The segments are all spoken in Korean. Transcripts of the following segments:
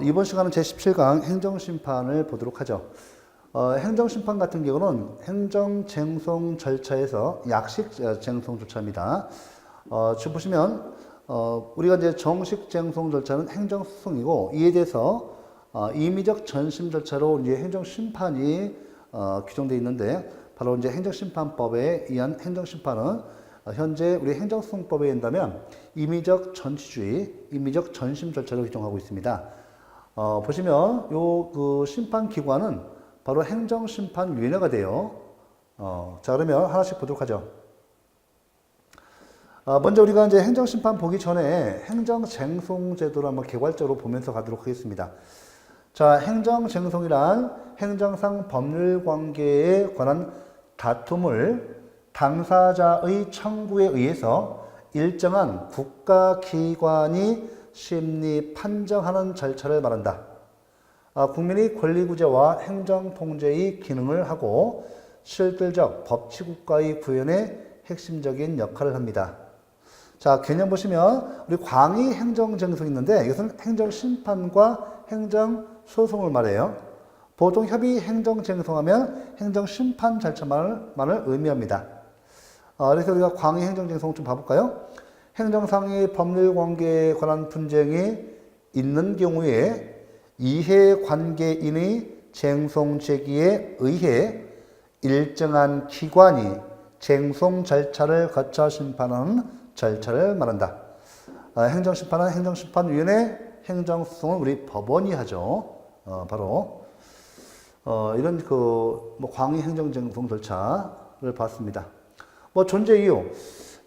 이번 시간은 제17강 행정심판을 보도록 하죠. 행정심판 같은 경우는 행정쟁송 절차에서 약식쟁송 절차입니다. 지금 보시면 우리가 이제 정식쟁송 절차는 행정소송이고, 이에 대해서 임의적 전심 절차로 이제 행정심판이 규정되어 있는데, 바로 이제 행정심판법에 의한 행정심판은 현재 우리 행정소송법에 의한다면 임의적 전치주의, 임의적 전심 절차를 규정하고 있습니다. 보시면 요 심판기관은 바로 행정심판위원회가 돼요. 자, 그러면 하나씩 보도록 하죠. 먼저 우리가 이제 행정심판 보기 전에 행정쟁송제도를 한번 개괄적으로 보면서 가도록 하겠습니다. 자, 행정쟁송이란 행정상 법률관계에 관한 다툼을 당사자의 청구에 의해서 일정한 국가기관이 심리 판정하는 절차를 말한다. 국민의 권리구제와 행정통제의 기능을 하고 실질적 법치국가의 구현에 핵심적인 역할을 합니다. 자, 개념 보시면 우리 광의 행정쟁송이 있는데, 이것은 행정심판과 행정소송을 말해요. 보통 협의 행정쟁송하면 행정심판 절차만을 의미합니다. 그래서 우리가 광의 행정쟁송 좀 봐볼까요? 행정상의 법률관계에 관한 분쟁이 있는 경우에 이해관계인의 쟁송 제기에 의해 일정한 기관이 쟁송 절차를 거쳐 심판하는 절차를 말한다. 행정심판은 행정심판위원회, 행정소송은 우리 법원이 하죠. 바로 이런 광의 행정쟁송 절차를 봤습니다. 존재 이유.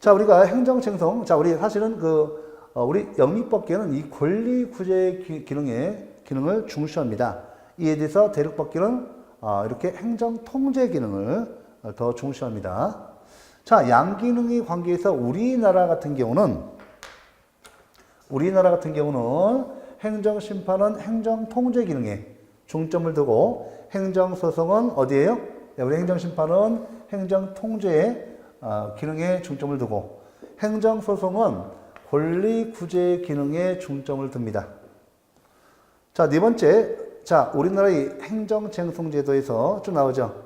자, 우리가 행정쟁송, 자, 우리 사실은 우리 영미법계는 이 권리구제 기능을 중시합니다. 이에 대해서 대륙법계는 이렇게 행정통제 기능을 더 중시합니다. 자, 양기능의 관계에서 우리나라 같은 경우는 행정심판은 행정통제 기능에 중점을 두고, 행정소송은 어디예요? 우리 행정심판은 행정통제에 기능에 중점을 두고, 행정소송은 권리구제 기능에 중점을 둡니다. 자, 네 번째, 자, 우리나라의 행정쟁송제도에서 쭉 나오죠.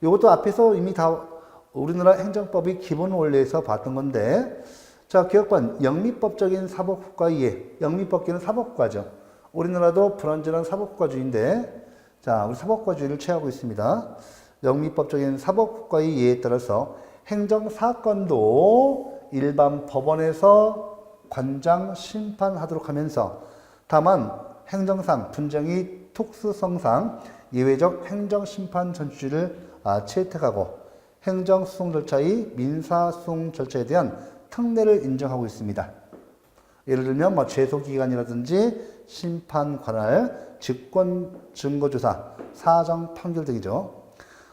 이것도 앞에서 이미 다 우리나라 행정법의 기본 원리에서 봤던 건데, 자, 기억관, 영미법적인 사법국가 이해, 영미법계는 사법국가죠. 우리나라도 불완전한 사법국가주의인데, 자, 우리 사법국가주의를 취하고 있습니다. 영미법적인 사법국가의 이해에 따라서 행정사건도 일반 법원에서 관장 심판하도록 하면서, 다만 행정상 분쟁의 특수성상 예외적 행정심판 전치주의를 채택하고 행정소송 절차의 민사소송 절차에 대한 특례를 인정하고 있습니다. 예를 들면 제소기관이라든지 심판관할, 직권증거조사, 사정판결 등이죠.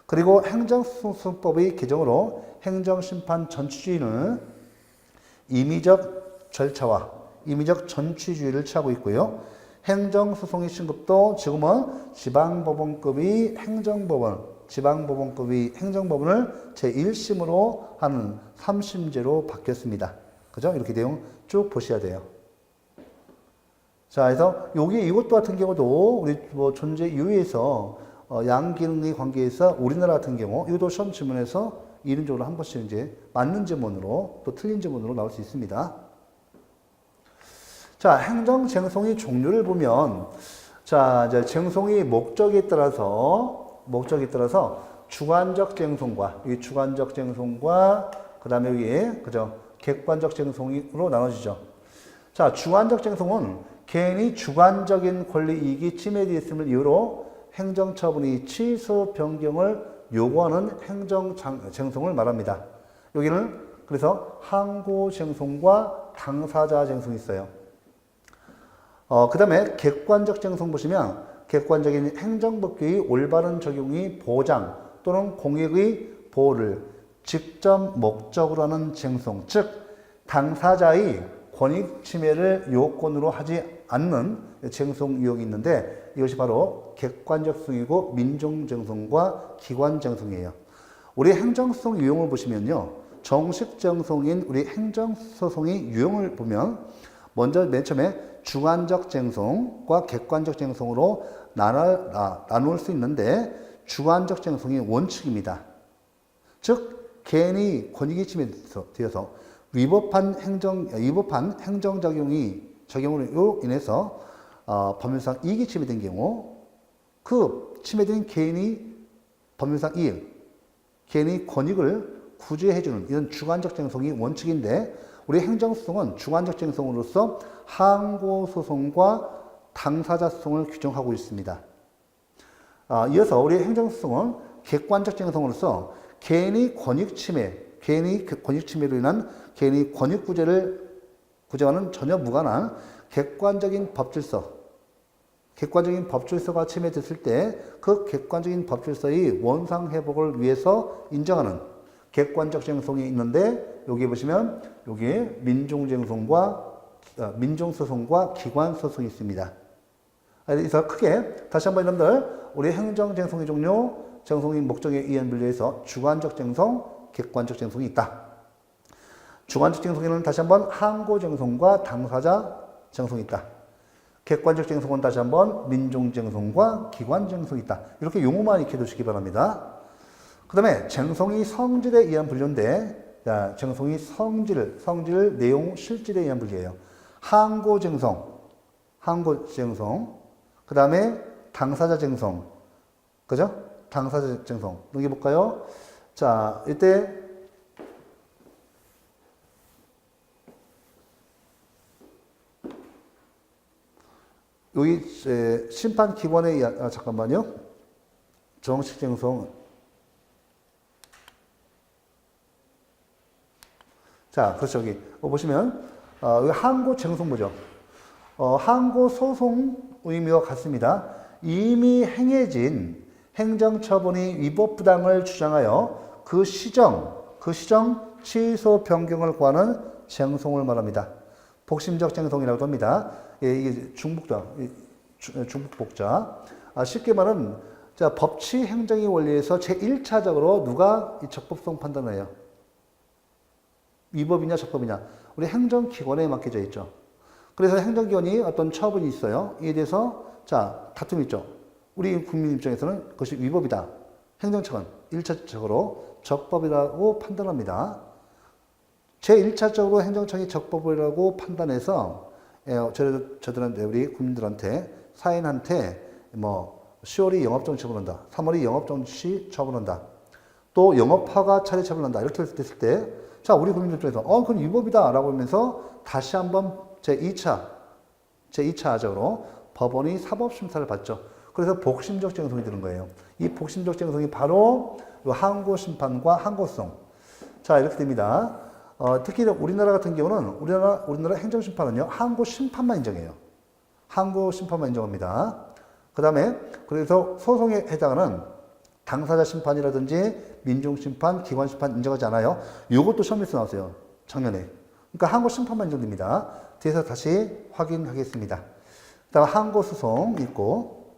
그리고 행정소송법의 개정으로 행정심판 전치주의는 임의적 절차와 임의적 전치주의를 취하고 있고요. 행정소송의 신급도 지금은 지방법원급의 행정법원을 제1심으로 하는 3심제로 바뀌었습니다. 그죠? 이렇게 내용 쭉 보셔야 돼요. 자, 그래서 이것도 같은 경우도 우리 존재 이유에서 양기능의 관계에서 우리나라 같은 경우, 이것도 시험 지문에서 이론적으로 한 번씩 이제 맞는 지문으로 또 틀린 지문으로 나올 수 있습니다. 자, 행정쟁송의 종류를 보면, 자, 이제 쟁송의 목적에 따라서 주관적 쟁송과, 이 주관적 쟁송과, 그 다음에 여기, 그죠? 객관적 쟁송으로 나눠지죠. 자, 주관적 쟁송은 개인이 주관적인 권리 이익이 침해되었음을 이유로 행정처분의 취소 변경을 요구하는 행정쟁송을 말합니다. 여기는 그래서 항고쟁송과 당사자쟁송이 있어요. 그 다음에 객관적 쟁송 보시면, 객관적인 행정법규의 올바른 적용이 보장 또는 공익의 보호를 직접 목적으로 하는 쟁송, 즉 당사자의 권익 침해를 요건으로 하지 않는 쟁송 유형이 있는데, 이것이 바로 객관적 소송이고 민정쟁송과 기관쟁송이에요. 우리 행정소송 유형을 보시면요, 정식 쟁송인 우리 행정소송의 유형을 보면 먼저 맨 처음에 주관적 쟁송과 객관적 쟁송으로 나눌 수 있는데 주관적 쟁송이 원칙입니다. 즉 개인의 권익이 침해되어서 위법한 적용으로 인해서 법률상 이익이 침해된 경우 그 침해된 개인이 법률상 이익, 개인의 권익을 구제해주는 이런 주관적 쟁송이 원칙인데 우리 행정소송은 주관적 쟁송으로서 항고소송과 당사자소송을 규정하고 있습니다. 이어서 우리 행정소송은 객관적 쟁송으로서 개인의 권익 침해로 인한 개인의 권익 구제와는 전혀 무관한 객관적인 법질서가 침해됐을 때 그 객관적인 법질서의 원상 회복을 위해서 인정하는 객관적 쟁송이 있는데 여기 보시면 여기에 민중소송과 기관소송이 있습니다. 그래서 크게 다시 한번 여러분들 우리 행정쟁송의 종류, 쟁송의 목적에 의한 분류에서 주관적 쟁송, 객관적 쟁송이 있다. 주관적 쟁송에는 다시 한번 항고쟁송과 당사자 쟁송이 있다. 객관적 쟁송은 다시 한번 민중쟁송과 기관쟁송이 있다. 이렇게 용어만 익혀 두시기 바랍니다. 그 다음에 쟁송이 성질에 의한 분류인데 쟁송이 성질, 내용, 실질에 의한 분류예요. 항고쟁송, 그 다음에 당사자 쟁송, 그죠? 당사자 쟁송 넘겨볼까요? 자, 이때 여기 심판기관에 의한 잠깐만요. 정식 쟁송. 자, 그렇죠. 여기 보시면 여기 항고 쟁송부죠. 항고 소송 의미와 같습니다. 이미 행해진 행정처분이 위법부당을 주장하여 그 시정 취소 변경을 구하는 쟁송을 말합니다. 복심적 쟁송이라고 합니다. 이게 중복복자. 쉽게 말하면 법치 행정의 원리에서 제1차적으로 누가 이 적법성 판단을 해요? 위법이냐 적법이냐. 우리 행정기관에 맡겨져 있죠. 그래서 행정기관이 어떤 처분이 있어요. 이에 대해서 다툼이 있죠. 우리 국민 입장에서는 그것이 위법이다. 행정처는 1차적으로 적법이라고 판단합니다. 제1차적으로 행정청이 적법이라고 판단해서 저들한테 우리 국민들한테 사인한테 10월이 영업정지 처분한다. 3월이 영업정지 처분한다. 또 영업허가 차례 처분한다. 이렇게 됐을 때 우리 국민들 중에서 그건 위법이다 라고 하면서 다시 한번 제2차적으로 법원이 사법심사를 받죠. 그래서 복심적 쟁송이 되는 거예요. 이 복심적 쟁송이 바로 항고심판과 항고소송. 이렇게 됩니다. 특히 우리나라 같은 경우는 우리나라 행정심판은요, 항고심판만 인정해요. 항고심판만 인정합니다. 그 다음에 그래서 소송에 해당하는 당사자 심판이라든지 민중심판, 기관심판 인정하지 않아요. 이것도 시험에서 나왔어요. 작년에. 그러니까 항고심판만 인정됩니다. 뒤에서 다시 확인하겠습니다. 그 다음 항고소송 있고,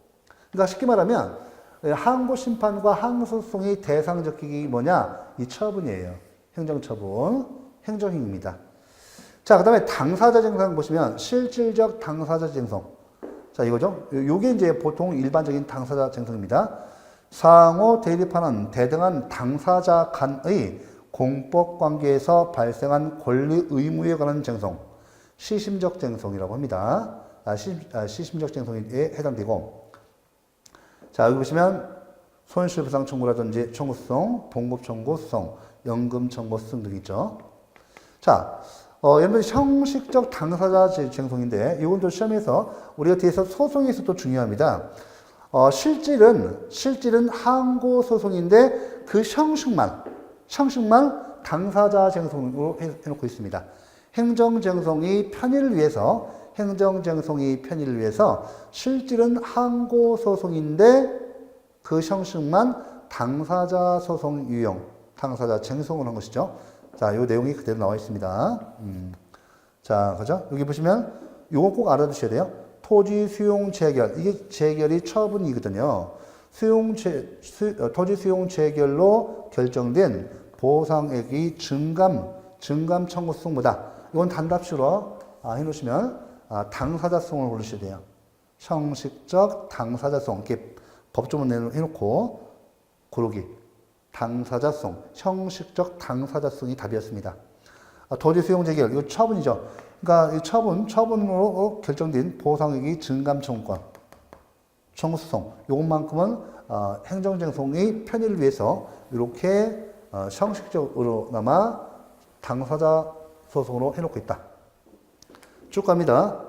그러니까 쉽게 말하면 항고심판과 항소송의 대상적격이 뭐냐? 이 처분이에요. 행정처분, 행정행위입니다. 그 다음에 당사자 쟁송 보시면 실질적 당사자 쟁송. 이거죠. 요게 이제 보통 일반적인 당사자 쟁송입니다. 상호 대립하는 대등한 당사자 간의 공법 관계에서 발생한 권리 의무에 관한 쟁송. 시심적 쟁송이라고 합니다. 시심적 쟁송에 해당되고. 여기 보시면 손실보상 청구라든지 청구소송, 봉급청구소송, 연금청구소송 등이 있죠. 여러분 형식적 당사자 쟁송인데 이건 또 시험에서 우리가 뒤에서 소송에서도 중요합니다. 실질은 항고소송인데 그 형식만 당사자 쟁송으로 해놓고 있습니다. 행정쟁송의 편의를 위해서 실질은 항고소송인데 그 형식만 당사자 소송 유형, 당사자 쟁송을 한 것이죠. 이 내용이 그대로 나와 있습니다. 그죠? 여기 보시면 요거 꼭 알아두셔야 돼요. 토지 수용 재결. 이게 재결이 처분이거든요. 토지 수용 재결로 결정된 보상액의 증감 청구 소송보다 이건 단답식으로 해놓으시면 당사자성을 고르셔야 돼요. 형식적 당사자성 이렇게 법조문 해놓고 고르기. 당사자성, 형식적 당사자성이 답이었습니다. 도지 수용 재결, 이거 처분이죠. 그러니까 이 처분으로 결정된 보상액이 증감 청구권, 청구소송, 요것만큼은 행정쟁송의 편의를 위해서 이렇게 형식적으로나마 당사자 소송으로 해놓고 있다. 쭉 갑니다.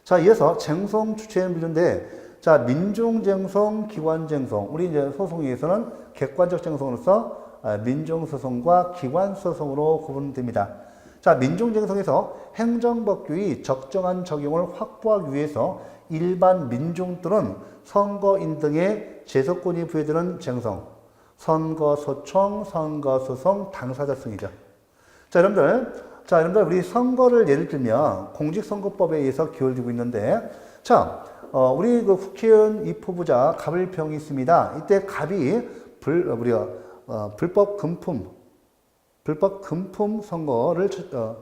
자, 이어서 쟁송 주체는 분류인데, 자, 민중쟁송, 기관쟁송. 우리 이제 소송에서는 객관적 쟁송으로서 민중소송과 기관소송으로 구분됩니다. 자, 민중쟁송에서 행정법규의 적정한 적용을 확보하기 위해서 일반 민중 또는 선거인 등의 제소권이 부여되는 쟁송, 선거소청, 선거소송, 당사자성이죠. 자, 여러분들, 우리 선거를 예를 들면 공직선거법에 의해서 기울어지고 있는데, 자, 우리 그 국회의원 입후보자 갑을병이 있습니다. 이때 갑이 불법 금품 선거를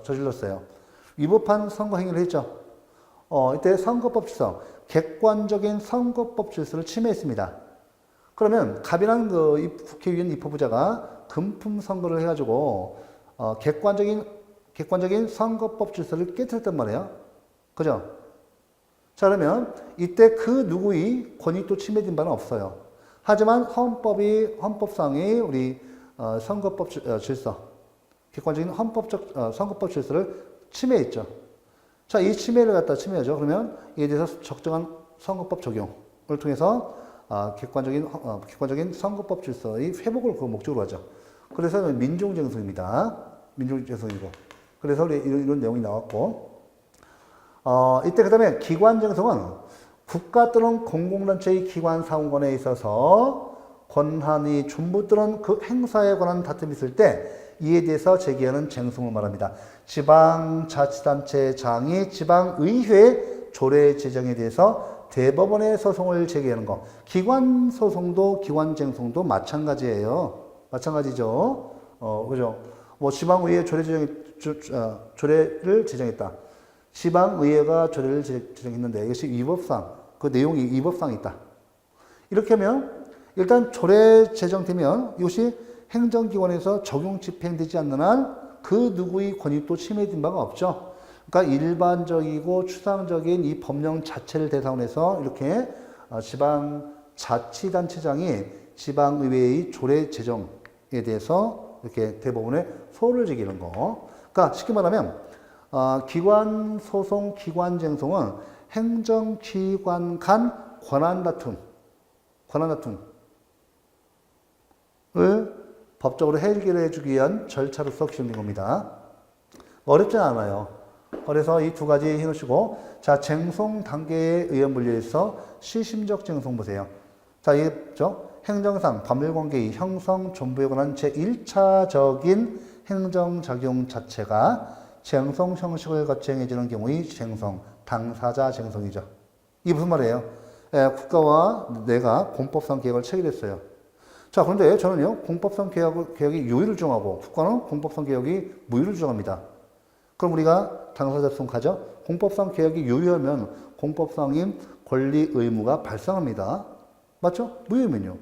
저질렀어요. 위법한 선거 행위를 했죠. 이때 선거법 질서, 객관적인 선거법 질서를 침해했습니다. 그러면 갑이라는 그 국회의원 입후보자가 금품 선거를 해가지고 객관적인 선거법 질서를 깨뜨렸단 말이에요. 그죠? 자, 그러면 이때 그 누구의 권익도 침해된 바는 없어요. 하지만 헌법상의 우리 선거법 질서, 객관적인 선거법 질서를 침해했죠. 자, 이 침해를 갖다 침해하죠. 그러면 이에 대해서 적정한 선거법 적용을 통해서 객관적인 선거법 질서의 회복을 그 목적으로 하죠. 그래서 민중쟁송입니다. 민중쟁송이고. 그래서 이런 내용이 나왔고, 이때 그 다음에 기관쟁송은 국가 또는 공공단체의 기관 사원권에 있어서 권한이 전부 또는 그 행사에 관한 다툼이 있을 때 이에 대해서 제기하는 쟁송을 말합니다. 지방자치단체장이 지방의회 조례 제정에 대해서 대법원에 소송을 제기하는 거. 기관소송도 기관쟁송도 마찬가지예요. 마찬가지죠. 그죠? 뭐 지방의회 조례를 제정했다. 지방의회가 조례를 제정했는데 이것이 위법상, 그 내용이 위법상이 있다. 이렇게 하면 일단 조례 제정되면 이것이 행정기관에서 적용 집행되지 않는 한 그 누구의 권익도 침해된 바가 없죠. 그러니까 일반적이고 추상적인 이 법령 자체를 대상으로 해서 이렇게 지방자치단체장이 지방의회의 조례 제정에 대해서 이렇게 대법원에 소를 제기하는 거. 그러니까 쉽게 말하면 기관소송, 기관쟁송은 행정기관 간 권한다툼을 법적으로 해결해 주기 위한 절차로서 기준된 겁니다. 어렵지 않아요. 그래서 이 두 가지 해놓으시고, 자, 쟁송 단계에 의한 분류에서 시심적 쟁송 보세요. 자, 이죠? 행정상 법률관계의 형성, 존부에 관한 제1차적인 행정작용 자체가 쟁송 형식을 거쳐 행해지는 경우의 쟁송, 당사자 쟁송이죠. 이게 무슨 말이에요? 국가와 내가 공법상 계약을 체결했어요. 자, 그런데 저는요, 공법상 계약이 유의를 주장하고 국가는 공법상 계약이 무의를 주장합니다. 그럼 우리가 당사자성 가죠? 공법상 계약이 유의하면 공법상인 권리 의무가 발생합니다. 맞죠? 무의면요.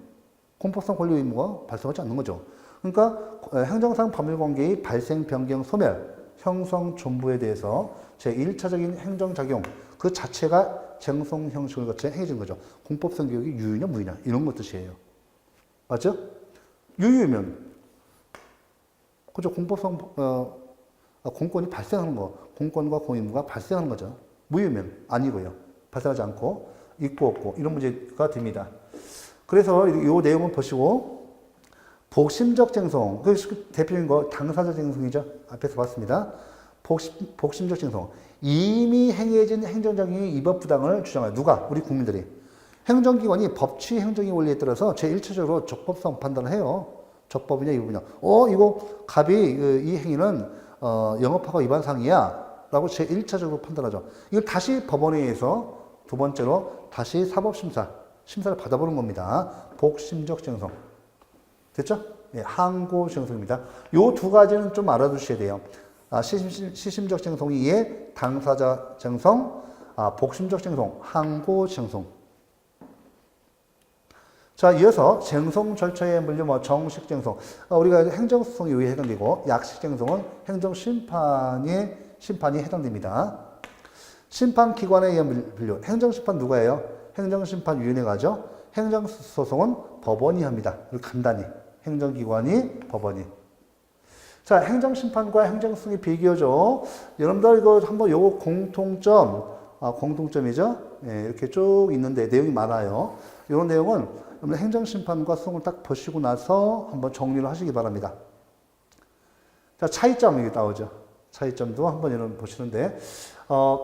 공법상 권리 의무가 발생하지 않는 거죠. 그러니까 행정상 법률관계의 발생, 변경, 소멸, 형성, 존부에 대해서 제1차적인 행정작용 그 자체가 쟁송 형식을 거쳐 행해진 거죠. 공법상 계약이 유의냐 무의냐 이런 것 뜻이에요. 맞죠? 유의면 그죠? 공법상 공권이 발생하는 거, 공권과 공의무가 발생하는 거죠. 무의면 아니고요. 발생하지 않고 있고 없고 이런 문제가 됩니다. 그래서 이 내용을 보시고 복심적 쟁송, 그 대표적인 거 당사자 쟁송이죠. 앞에서 봤습니다. 복심적 쟁송, 이미 행해진 행정작용의 위법 부당을 주장해요. 누가? 우리 국민들이. 행정기관이 법치 행정의 원리에 따라서 제1차적으로 적법성 판단을 해요. 적법이냐 위법이냐. 이거 갑이 이 행위는 영업허가 위반 사항이야 라고 제1차적으로 판단하죠. 이걸 다시 법원에 의해서 두 번째로 다시 심사를 받아보는 겁니다. 복심적 쟁송. 됐죠? 예, 항고 쟁송입니다. 요 두 가지는 좀 알아두셔야 돼요. 시심적 쟁송이 2에 당사자 쟁송, 복심적 쟁송, 항고 쟁송. 자, 이어서 쟁송 절차의 분류, 정식 쟁송. 우리가 행정소송에 의해 해당되고, 약식 쟁송은 행정심판이 해당됩니다. 심판기관에 의한 분류. 행정심판 누가 해요? 행정심판위원회가 하죠. 행정소송은 법원이 합니다. 간단히. 행정기관이, 법원이. 자, 행정심판과 행정소송의 비교죠. 여러분들 이거 한번 요거 공통점이죠. 예, 이렇게 쭉 있는데 내용이 많아요. 이런 내용은 행정심판과 소송을 딱 보시고 나서 한번 정리를 하시기 바랍니다. 자, 차이점 이게 나오죠. 차이점도 한번 여러분 보시는데,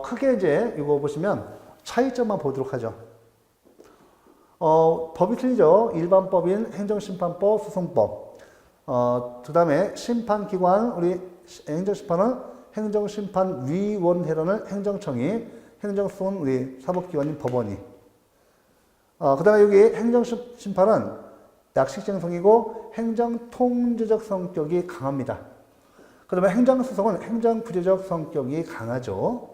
크게 이제 이거 보시면 차이점만 보도록 하죠. 법이 틀리죠. 일반법인 행정심판법, 소송법. 그 다음에 심판기관, 우리 행정심판은 행정심판위원회라는 행정청이, 행정소송은 우리 사법기관인 법원이. 그 다음에 여기 행정심판은 약식쟁송이고 행정통제적 성격이 강합니다. 그 다음에 행정소송은 행정구제적 성격이 강하죠.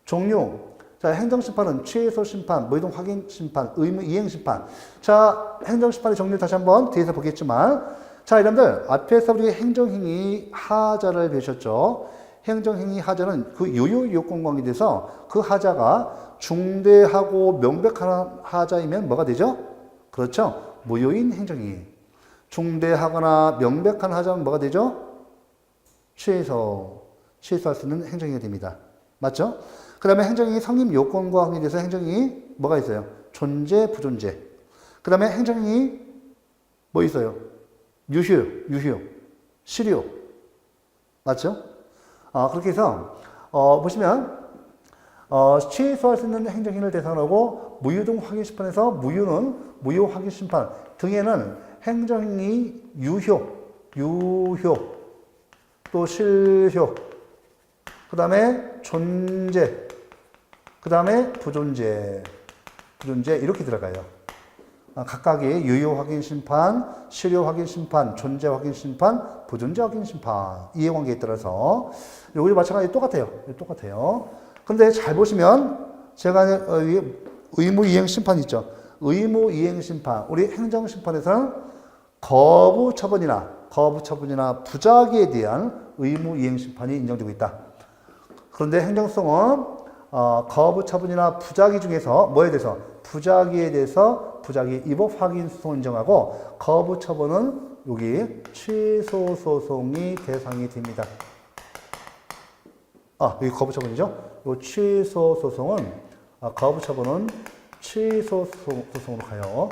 종류. 자, 행정심판은 취소 심판, 무이동 확인 심판, 의무 이행 심판. 자, 행정심판의 종류 다시 한번 뒤에서 보겠지만, 자, 여러분들 앞에서 우리 행정행위 하자를 배우셨죠. 행정행위 하자는 그 유효 요건 관계에 대해서 그 하자가 중대하고 명백한 하자이면 뭐가 되죠? 그렇죠. 무효인 행정행위. 중대하거나 명백한 하자는 뭐가 되죠? 취소할 수 있는 행정행위가 됩니다. 맞죠? 그 다음에 행정행위 성립 요건과 관계에 대해서 행정행위 뭐가 있어요? 존재, 부존재. 그 다음에 행정행위 뭐 있어요? 유효, 실효. 맞죠? 그렇게 해서, 보시면, 취소할 수 있는 행정행위를 대상으로 무효 등 확인심판에서 무효는 무효 확인심판 등에는 행정행위 유효, 또 실효, 그 다음에 존재, 그 다음에 부존재 이렇게 들어가요. 각각의 유효 확인 심판, 실효 확인 심판, 존재 확인 심판, 부존재 확인 심판 이해관계에 따라서 여기 마찬가지 똑같아요. 근데 잘 보시면 제가 의무 이행 심판 있죠. 의무 이행 심판 우리 행정 심판에서는 거부 처분이나 부작위에 대한 의무 이행 심판이 인정되고 있다. 그런데 행정소송은 거부 처분이나 부작위 중에서 뭐에 대해서 부작위에 대해서 부작위 위법 확인 소송을 인정하고 거부 처분은 여기 취소 소송이 대상이 됩니다. 여기 거부 처분이죠. 이 취소 소송은 거부 처분은 취소 소송으로 가요.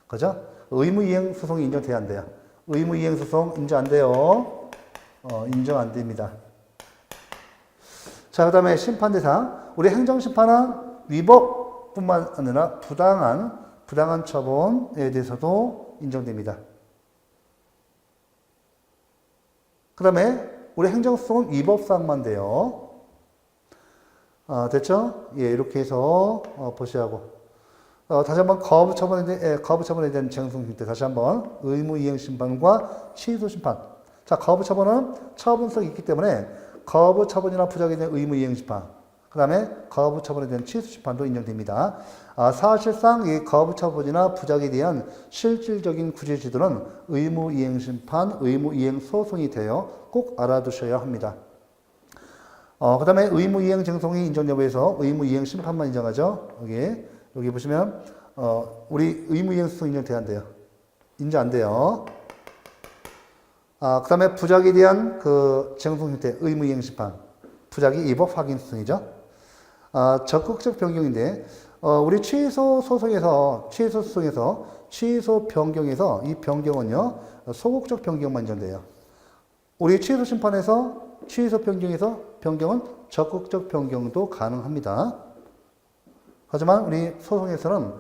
그죠? 의무 이행 소송이 인정돼야 안 돼요. 의무 이행 소송 인정 안 돼요. 인정 안 됩니다. 자, 그 다음에 심판 대상. 우리 행정심판은 위법뿐만 아니라 부당한 처분에 대해서도 인정됩니다. 그 다음에 우리 행정소송은 위법사항만 돼요. 됐죠? 예, 이렇게 해서 보시라고. 다시 한번 거부 처분에 대한 쟁송 형태 다시 한번 의무 이행 심판과 취소 심판. 자, 거부 처분은 처분성이 있기 때문에 거부 처분이나 부작위에 대한 의무 이행 심판. 그 다음에 거부 처분에 대한 취소 심판도 인정됩니다. 사실상 이 거부 처분이나 부작위에 대한 실질적인 구제 지도는 의무 이행 심판, 의무 이행 소송이 되어 꼭 알아두셔야 합니다. 그 다음에 의무 이행 쟁송이 인정 여부에서 의무 이행 심판만 인정하죠. 여기 보시면 우리 의무 이행 소송 인정돼야 안 돼요. 인정 안 돼요. 그 다음에 부작위에 대한 그 쟁송 형태 의무 이행 심판, 부작위 위법 확인 소송이죠. 적극적 변경인데 우리 취소 소송에서 취소 변경에서 이 변경은요 소극적 변경만 인정돼요. 우리 취소 심판에서 취소 변경에서 변경은 적극적 변경도 가능합니다. 하지만 우리 소송에서는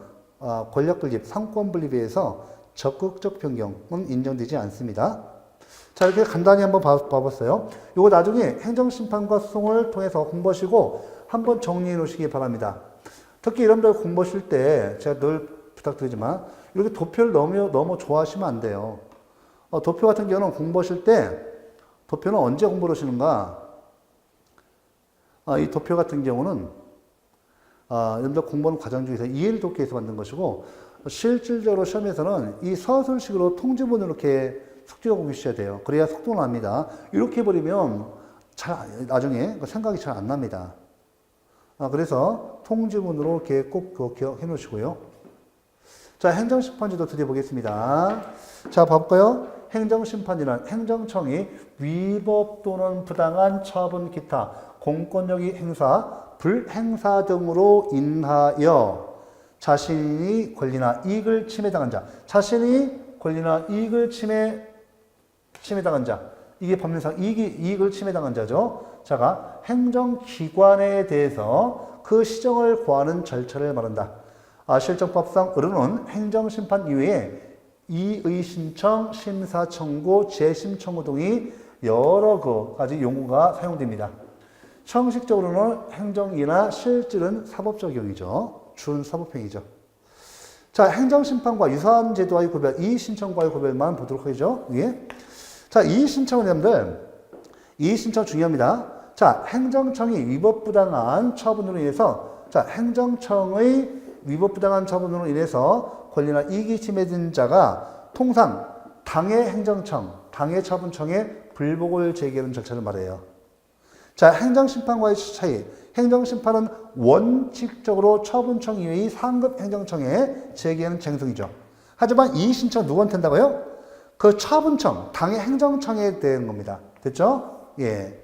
권력 분립, 상권 분립에 의해서 적극적 변경은 인정되지 않습니다. 자, 이렇게 간단히 한번 봐봤어요. 이거 나중에 행정심판과 소송을 통해서 공부하시고 한번 정리해 놓으시기 바랍니다. 특히 여러분들 공부하실 때 제가 늘 부탁드리지만 이렇게 도표를 너무 좋아하시면 안 돼요. 도표 같은 경우는 공부하실 때 도표는 언제 공부를 하시는가? 이 도표 같은 경우는 여러분들 공부하는 과정 중에서 이해를 돕기 위해서 만든 것이고 실질적으로 시험에서는 이 서술식으로 통지문을 이렇게 숙지하고 계셔야 돼요. 그래야 속도가 납니다. 이렇게 해버리면 나중에 생각이 잘 안 납니다. 그래서 통지문으로 이렇게 꼭 기억해 놓으시고요. 자, 행정심판제도 드디어 보겠습니다. 자, 봐볼까요? 행정심판이란 행정청이 위법 또는 부당한 처분 기타 공권력의 행사, 불행사 등으로 인하여 자신이 권리나 이익을 침해당한 자, 자신이 권리나 이익을 침해당한 자, 이게 법률상 이익을 침해당한 자죠. 자가 행정기관에 대해서 그 시정을 고하는 절차를 말한다. 실정법상 의료는 행정심판 이외에 이의 신청, 심사 청구, 재심 청구 등이 여러 가지 용어가 사용됩니다. 형식적으로는 행정이나 실질은 사법적용이죠. 준사법행위죠. 자, 행정심판과 유사한 제도와의 구별, 이의신청과의 구별만 보도록 하죠. 예. 자, 이의신청은 여러분들, 이의신청 중요합니다. 자, 행정청이 위법부당한 처분으로 인해서, 자, 행정청의 위법부당한 처분으로 인해서 권리나 이익이 침해된 자가 통상 당해 행정청, 당해 처분청에 불복을 제기하는 절차를 말해요. 자, 행정심판과의 차이. 행정심판은 원칙적으로 처분청 이외의 상급 행정청에 제기하는 쟁송이죠. 하지만 이의신청은 누구한테 한다고요? 그 처분청, 당해 행정청에 대한 겁니다. 됐죠? 예.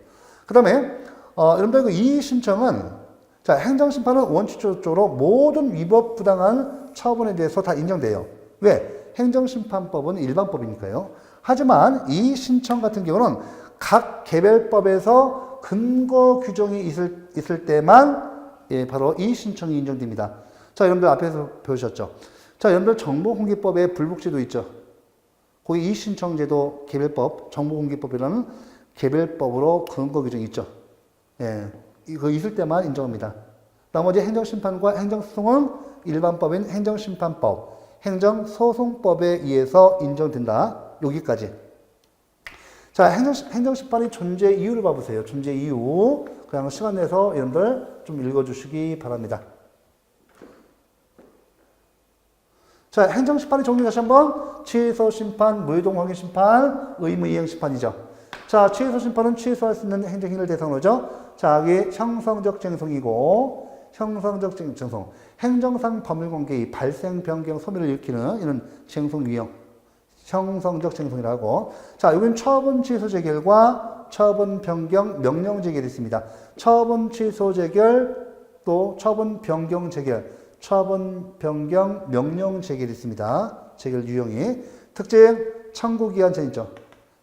그 다음에, 여러분들 그 이의신청은, 자, 행정심판은 원칙적으로 모든 위법 부당한 처분에 대해서 다 인정돼요. 왜? 행정심판법은 일반법이니까요. 하지만 이의신청 같은 경우는 각 개별법에서 근거 규정이 있을 때만 바로 이 신청이 인정됩니다. 자, 여러분들 앞에서 배우셨죠? 자, 여러분들 정보공개법에 불복제도 있죠. 거기 이 신청제도 개별법, 정보공개법이라는 개별법으로 근거 규정이 있죠. 예, 이거 있을 때만 인정합니다. 나머지 행정심판과 행정소송은 일반법인 행정심판법, 행정소송법에 의해서 인정된다. 여기까지. 자, 행정심판의 존재 이유를 봐보세요. 존재 이유. 그냥 시간 내서 여러분들 좀 읽어주시기 바랍니다. 자, 행정심판의 종류 다시 한번. 취소심판, 무효동 확인심판, 의무이행심판이죠. 자, 취소심판은 취소할 수 있는 행정행위를 대상으로 하죠. 자, 이게 형성적 쟁송이고, 형성적 쟁송. 행정상 법률관계의 발생, 변경, 소멸을 일으키는 이런 쟁송 유형. 형성적 쟁송이라고. 자, 여기는 처분 취소 재결과 처분 변경 명령 재결이 있습니다. 처분 취소 재결 또 처분 변경 재결, 처분 변경 명령 재결이 있습니다. 재결 유형이. 특징 청구 기한 전이죠.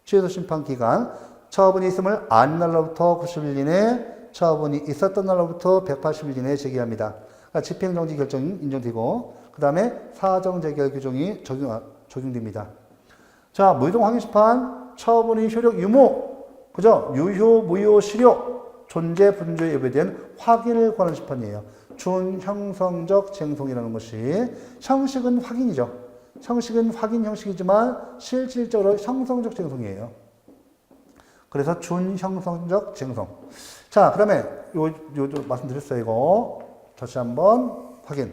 취소 심판 기간. 처분이 있음을 안 날로부터 90일 이내, 처분이 있었던 날로부터 180일 이내에 제기합니다. 그러니까 집행정지 결정이 인정되고, 그 다음에 사정 재결 규정이 적용됩니다. 자, 무효동 확인심판, 처분의 효력 유무, 그죠? 유효, 무효, 실효, 존재, 분조의 여부에 대한 확인을 권하는 심판이에요. 준형성적 쟁송이라는 것이, 형식은 확인이죠. 형식은 확인 형식이지만 실질적으로 형성적 쟁송이에요. 그래서 준형성적 쟁송. 자, 그 다음에 요도 말씀드렸어요. 이거 다시 한번 확인.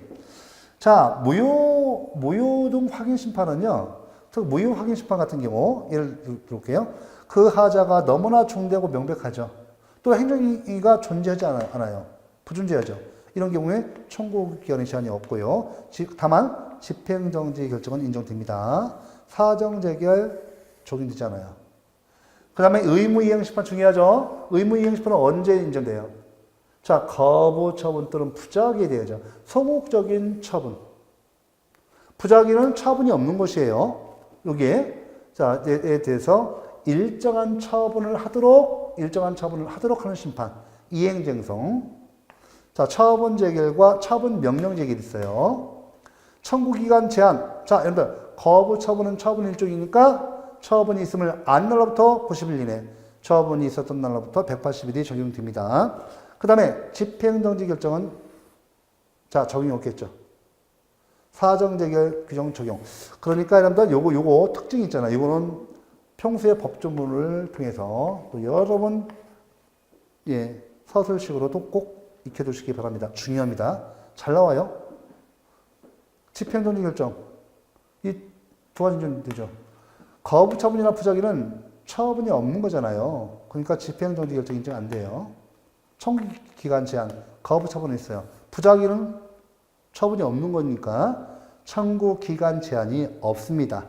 자, 무효동 확인심판은요, 무효 확인심판 같은 경우, 예를 들어볼게요. 그 하자가 너무나 중대하고 명백하죠. 또 행정행위가 존재하지 않아요. 부존재하죠. 이런 경우에 청구기한의 제한이 없고요. 다만 집행정지 결정은 인정됩니다. 사정재결 적용되지 않아요. 그 다음에 의무이행심판 중요하죠. 의무이행심판은 언제 인정돼요? 자, 거부처분 또는 부작위에 대해서 소극적인 처분. 부작위는 처분이 없는 것이에요. 여기에, 자, 에 대해서 일정한 처분을 하도록 하는 심판. 이행쟁송. 자, 처분 재결과 처분 명령 재결이 있어요. 청구기간 제한. 자, 여러분들, 거부 처분은 처분 일종이니까 처분이 있음을 안 날로부터 90일 이내, 처분이 있었던 날로부터 180일이 적용됩니다. 그 다음에 집행정지 결정은, 자, 적용이 없겠죠. 사정재결 규정 적용. 그러니까 여러분들 요거 특징이 있잖아요. 요거는 평소의 법조문을 통해서 또 여러 번 서술식으로도 꼭 익혀두시기 바랍니다. 중요합니다. 잘 나와요. 집행정지 결정. 이 두 가지 좀 되죠. 거부처분이나 부작위는 처분이 없는 거잖아요. 그러니까 집행정지 결정 인정 안 돼요. 청구기간 제한, 거부처분이 있어요. 부작위는 처분이 없는 거니까 청구기간 제한이 없습니다.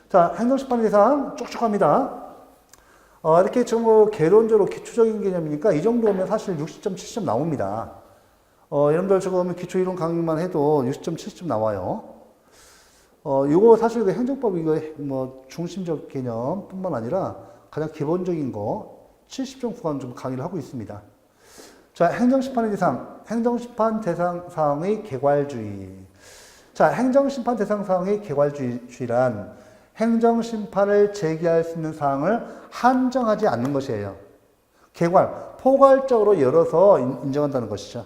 자, 행정심판 대상 쭉쭉 합니다. 이렇게 좀 개론적으로 기초적인 개념이니까 이 정도 오면 사실 60점, 70점 나옵니다. 여러분들 지금 기초이론 강의만 해도 60점, 70점 나와요. 이거 사실 그 행정법 이거 뭐 중심적 개념뿐만 아니라 가장 기본적인 거 70점 구간 좀 강의를 하고 있습니다. 자, 행정심판의 대상, 행정심판 대상 사항의 개괄주의. 자, 행정심판 대상 사항의 개괄주의란 행정심판을 제기할 수 있는 사항을 한정하지 않는 것이에요. 개괄, 포괄적으로 열어서 인정한다는 것이죠.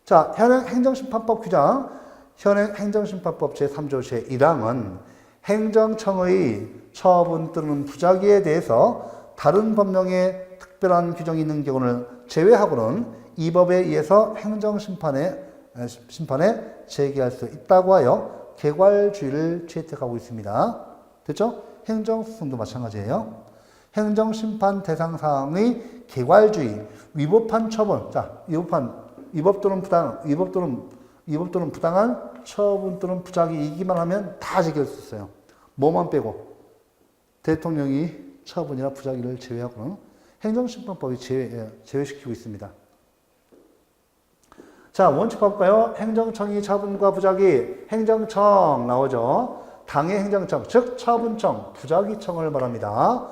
자, 현행 행정심판법 규정, 현행 행정심판법 제3조 제1항은 행정청의 처분 또는 부작위에 대해서 다른 법령에 특별한 규정이 있는 경우를 제외하고는 이 법에 의해서 행정심판에 제기할 수 있다고 하여 개괄주의를 채택하고 있습니다. 됐죠? 행정소송도 마찬가지예요. 행정심판 대상 사항의 개괄주의, 위법한 처분, 자, 위법 또는 부당한 처분 또는 부작위이기만 하면 다 제기할 수 있어요. 뭐만 빼고 대통령이 처분이나 부작위를 제외하고는 행정심판법이 제외시키고 있습니다. 자, 원칙 볼까요? 행정청이 처분과 부작위, 행정청 나오죠. 당의 행정청, 즉 처분청, 부작위청을 말합니다.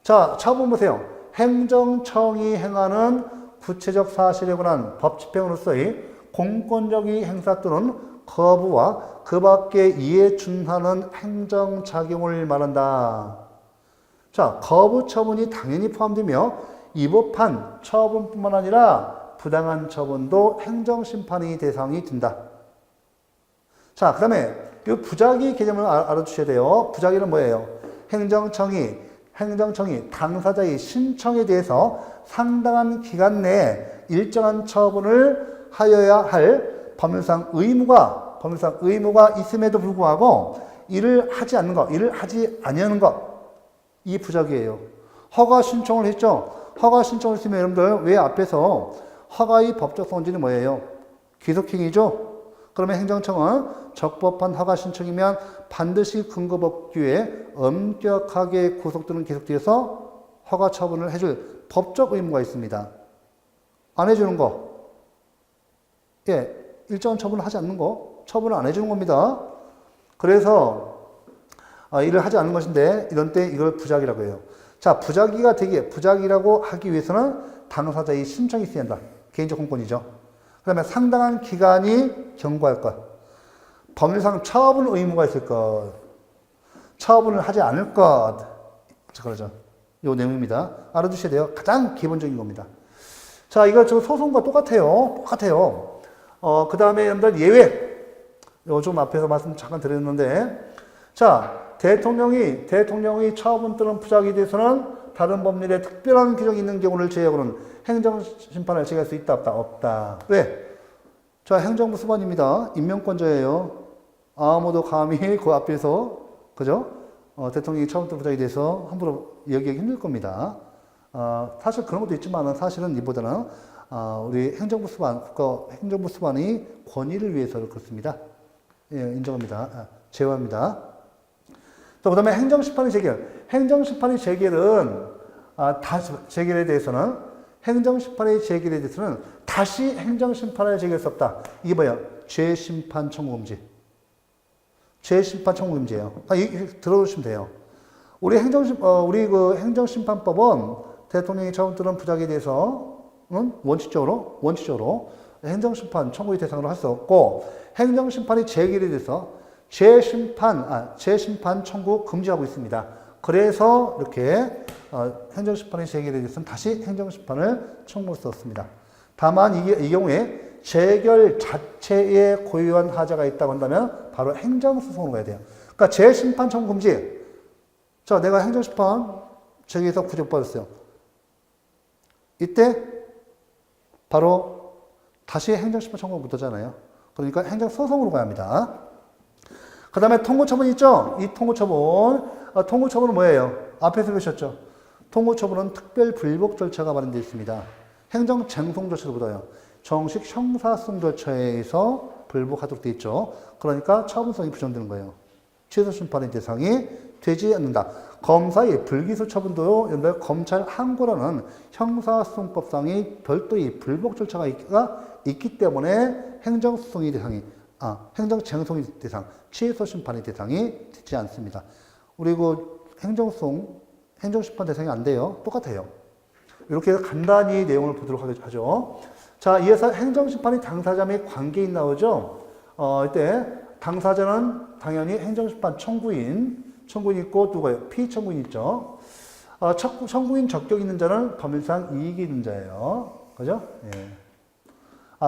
자, 처분 보세요. 행정청이 행하는 구체적 사실에 관한 법 집행으로서의 공권력의 행사 또는 거부와 그 밖의 이에 준하는 행정작용을 말한다. 자, 거부 처분이 당연히 포함되며 위법한 처분뿐만 아니라 부당한 처분도 행정심판의 대상이 된다. 자, 그 다음에 이 부작위 개념을 알아두셔야 돼요. 부작위는 뭐예요? 행정청이 당사자의 신청에 대해서 상당한 기간 내에 일정한 처분을 하여야 할 법률상 의무가 있음에도 불구하고 이를 하지 아니하는 것, 이 부작위예요. 허가 신청을 했죠. 허가 신청을 했으면 여러분들 왜 앞에서 허가의 법적 성질은 뭐예요? 귀속행위죠. 그러면 행정청은 적법한 허가 신청이면 반드시 근거법규에 엄격하게 구속되는 계속되어서 허가 처분을 해줄 법적 의무가 있습니다. 안 해주는 거, 일정한 처분을 하지 않는 거, 처분을 안 해주는 겁니다. 그래서 일을 하지 않는 것인데 이런 때 이걸 부작위라고 해요. 자, 부작위라고 하기 위해서는 당사자의 신청이 있어야 한다. 개인적 공권이죠. 그다음에 상당한 기간이 경과할 것, 법률상 처분 의무가 있을 것, 처분을 하지 않을 것, 그러죠. 이 내용입니다. 알아두셔야 돼요. 가장 기본적인 겁니다. 자, 이거 저 소송과 똑같아요. 그 다음에 여러분들 예외. 이거 좀 앞에서 말씀 잠깐 드렸는데, 자, 대통령이 처분 또는 부작위에 대해서는 다른 법률에 특별한 규정이 있는 경우를 제외하고는 행정심판을 제기할 수 있다, 없다. 왜? 자, 행정부 수반입니다. 임명권자예요. 아무도 감히 그 앞에서, 그죠? 대통령이 처분 또는 부작위에 대해서 함부로 얘기하기 힘들 겁니다. 사실 그런 것도 있지만 사실은 이보다는 우리 행정부 수반이 권위를 위해서 그렇습니다. 예, 인정합니다. 제어합니다. 그 다음에 행정심판의 재결. 행정심판의 재결은, 재결에 대해서는, 다시 행정심판을 제기할 수 없다. 이게 뭐야? 재심판 청구금지. 재심판 청구금지예요. 들어보시면 돼요. 우리 행정심판법은 대통령이 처분 또는 부작위에 대해서는 원칙적으로 행정심판 청구의 대상으로 할 수 없고, 행정심판의 재결에 대해서 재심판 청구 금지하고 있습니다. 그래서 이렇게 행정심판의 재결에 대해서는 다시 행정심판을 청구할 수 없습니다. 다만 이 경우에 재결 자체에 고유한 하자가 있다고 한다면 바로 행정소송으로 가야 돼요. 그러니까 재심판 청구 금지. 자, 내가 행정심판 제기해서 구속받았어요. 이때 바로 다시 행정심판 청구가 묻잖아요. 그러니까 행정소송으로 가야 합니다. 그 다음에 통고처분 있죠? 이 통고처분. 통고처분은 뭐예요? 앞에서 보셨죠? 통고처분은 특별 불복 절차가 마련되어 있습니다. 행정쟁송 절차도 묻어요. 정식 형사소송 절차에 의해서 불복하도록 되어 있죠. 그러니까 처분성이 부정되는 거예요. 취소심판의 대상이 되지 않는다. 검사의 불기소 처분도 여러분들 검찰 항고라는 형사소송법상의 별도의 불복 절차가 있기 때문에 행정소송의 대상이 행정쟁송의 대상, 취소심판의 대상이 되지 않습니다. 우리 행정소송, 행정심판 대상이 안 돼요. 똑같아요. 이렇게 해서 간단히 내용을 보도록 하죠. 자, 이어서 행정심판의 당사자 및 관계인 나오죠. 이때 당사자는 당연히 행정심판 청구인 있고 누가요? 피청구인 있죠. 청구인 적격 있는 자는 법률상 이익이 있는 자예요. 그죠? 예.